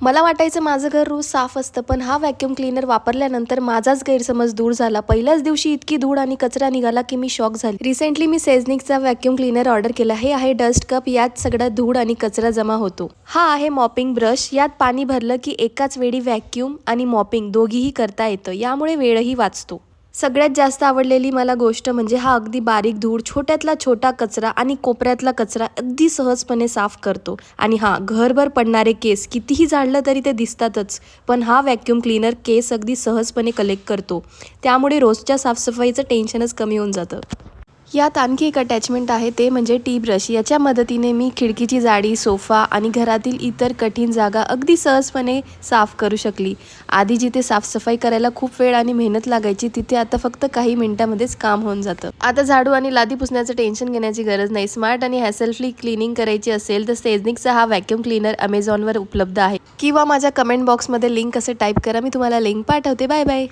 मला वाटायचं माझं घर रोज साफ असतं, पण हा व्हॅक्यूम क्लीनर वापरल्यानंतर माझाच गैरसमज दूर झाला. पहिल्याच दिवशी इतकी धूळ आणि कचरा निघाला की मी शॉक झाले. रिसेंटली मी सेझनिकचा व्हॅक्यूम क्लीनर ऑर्डर केला. हे आहे डस्ट कप. यात सगळा धूळ आणि कचरा जमा होतो. हा आहे मॉपिंग ब्रश. यात पाणी भरलं की एकाच वेळी व्हॅक्यूम आणि मॉपिंग दोघीही करता येतं. यामुळे वेळही वाचतो. सगळ्यात जास्त आवडलेली मला गोष्ट म्हणजे हा अगदी बारीक धूळ, छोट्यातला छोटा कचरा आणि कोपऱ्यातला कचरा अगदी सहजपणे साफ करतो. आणि हा, घरभर पडणारे केस कितीही झाडलं तरी ते दिसतातच, पण हा व्हॅक्यूम क्लीनर केस अगदी सहजपणे कलेक्ट करतो. त्यामुळे रोजच्या साफसफाईचं टेन्शनच कमी होऊन जातं. यात आणखी एक अटॅचमेंट आहे, ते म्हणजे टी ब्रश. याच्या मदतीने मी खिडकीची जाडी, सोफा आणि घरातील इतर कठीण जागा अगदी सहजपणे साफ करू शकली. आधी जिथे साफसफाई करायला खूप वेळ आणि मेहनत लागायची, तिथे आता फक्त काही मिनिटांमध्येच काम होऊन जातं. आता झाडू आणि लादी पुसण्याचं टेन्शन घेण्याची गरज नाही. स्मार्ट आणि हॅसल फ्री क्लिनिंग करायची असेल तर सेझनिकचा हा व्हॅक्यूम क्लीनर अमेझॉनवर उपलब्ध आहे, किंवा माझ्या कमेंट बॉक्समध्ये लिंक असे टाईप करा, मी तुम्हाला लिंक पाठवते. Bye bye.